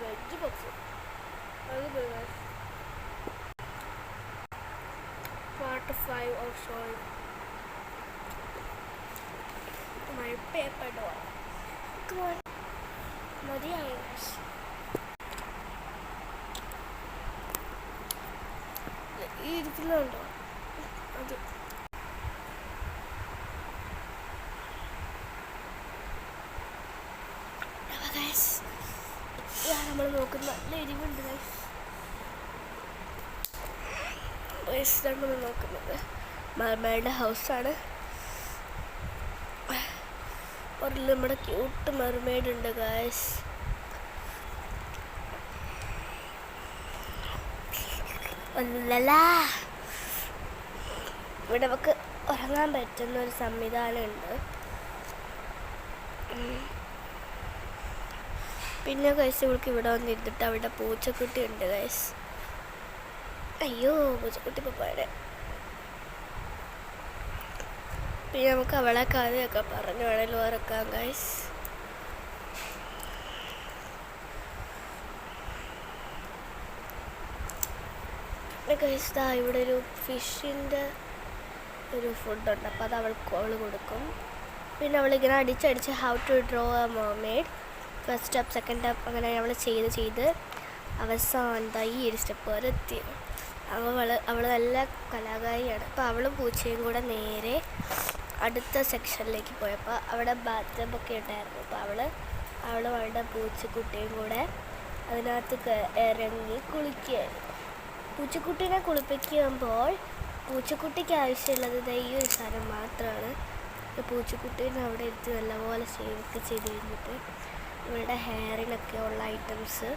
Veg puffs അടിപൊളി guys. Part 5 of showing my paper doll. Come on. മതിയായി guys. ഈ ഇരിക്കുന്നുണ്ടോ അത് നമ്മൾ നോക്കുന്ന നല്ല എരിവുണ്ട് നമ്മൾ നോക്കുന്നത് മർമേയുടെ ഹൗസാണ്. ഒരു നമ്മുടെ ക്യൂട്ട് മർമെയ്ഡ് ഉണ്ട് ഗൈസ്. ഇവിടെ നമുക്ക് ഉറങ്ങാൻ പറ്റുന്ന ഒരു സംവിധാനമുണ്ട്. പിന്നെ ഗൈസ് ഇവൾക്ക് ഇവിടെ വന്നിരുന്നിട്ട് അവിടെ പൂച്ചക്കുട്ടി ഉണ്ട് ഗൈസ്. അയ്യോ പൂച്ചക്കുട്ടി പോരെ. പിന്നെ നമുക്ക് അവളെ കഥയൊക്കെ പറഞ്ഞു വേണേലും ഉറക്കാം ഗൈസ്. പിന്നെ ഗൈസ് ഇവിടെ ഒരു ഫിഷിൻ്റെ ഒരു ഫുഡുണ്ട്, അപ്പോൾ അത് അവൾ കൊടുക്കും. പിന്നെ അവളിങ്ങനെ അടിച്ചടിച്ച് how to draw a mermaid first step second step അങ്ങനെ അവൾ ചെയ്ത് അവസാനം ഈ ഒരു സ്റ്റെപ്പ് വരെ എത്തി. അവൾ നല്ല കലാകാരിയാണ്. അപ്പോൾ അവളും പൂച്ചയും കൂടെ നേരെ അടുത്ത സെക്ഷനിലേക്ക് പോയപ്പോൾ അവിടെ ബാത്ടബൊക്കെ ഉണ്ടായിരുന്നു. അപ്പോൾ അവളും അവളുടെ പൂച്ചക്കുട്ടിയും കൂടെ അതിനകത്ത് ഇറങ്ങി കുളിക്കുകയായിരുന്നു. പൂച്ചക്കുട്ടീനെ കുളിപ്പിക്കുമ്പോൾ പൂച്ചക്കുട്ടിക്ക് ആവശ്യമുള്ളത് ഈ ഒരു സാധനം മാത്രമാണ്. പൂച്ചക്കുട്ടീനെ അവിടെ എടുത്ത് നല്ലപോലെ ഷേവൊക്കെ ചെയ്ത് കഴിഞ്ഞിട്ട് ഇവളുടെ ഹെയറിനൊക്കെ ഉള്ള ഐറ്റംസ്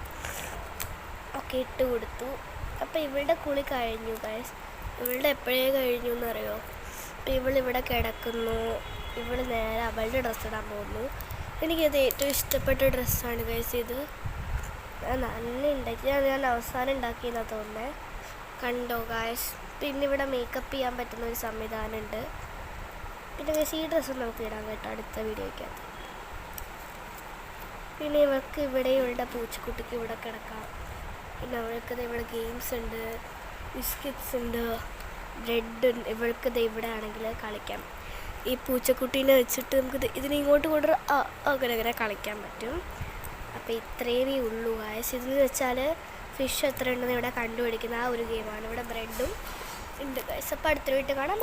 ഒക്കെ ഇട്ട് കൊടുത്തു. അപ്പോൾ ഇവളുടെ കുളി കഴിഞ്ഞു ഗൈസ്. ഇവളുടെ എപ്പോഴേ കഴിഞ്ഞു എന്നറിയോ? അപ്പോൾ ഇവളിവിടെ കിടക്കുന്നു. ഇവൾ നേരെ അവളുടെ ഡ്രസ്സ് ഇടാൻ പോകുന്നു. എനിക്കത് ഏറ്റവും ഇഷ്ടപ്പെട്ട ഡ്രസ്സാണ് ഗൈസ് ഇത്. നല്ല ഉണ്ടാക്കി ഞാൻ അവസാനം ഉണ്ടാക്കിയെന്നാണ് തോന്നുന്നത്. കണ്ടോ ഗൈസ്. പിന്നെ ഇവിടെ മേക്കപ്പ് ചെയ്യാൻ പറ്റുന്ന ഒരു സംവിധാനമുണ്ട്. പിന്നെ ഗൈസ് ഈ ഡ്രസ്സ് നമുക്ക് ഇടാൻ കേട്ടോ അടുത്ത വീഡിയോയ്ക്കകത്ത്. പിന്നെ ഇവൾക്ക് ഇവിടെ ഇവളുടെ പൂച്ചക്കുട്ടിക്ക് ഇവിടെ കിടക്കാം. പിന്നെ അവൾക്ക് ഇവിടെ ഗെയിംസ് ഉണ്ട്, ബിസ്ക്കറ്റ്സ് ഉണ്ട്, ബ്രെഡ് ഉണ്ട്. ഇവൾക്ക് ഇവിടെ ആണെങ്കിൽ കളിക്കാം. ഈ പൂച്ചക്കുട്ടീനെ വെച്ചിട്ട് നമുക്ക് ഇതിനെ ഇങ്ങോട്ട് കൊണ്ട് അങ്ങനെ കളിക്കാൻ പറ്റും. അപ്പോൾ ഇത്രയേ ഉള്ളൂ ഗൈസ്. ഇതെന്ന് വെച്ചാൽ ഫിഷ് എത്ര ഉണ്ടെന്ന് ഇവിടെ കണ്ടുപിടിക്കുന്ന ആ ഒരു ഗെയിമാണ്. ഇവിടെ ബ്രെഡും ഉണ്ട് ഗൈസ്. അപ്പോൾ അടുത്ത വീട്ടിൽ കാണാം.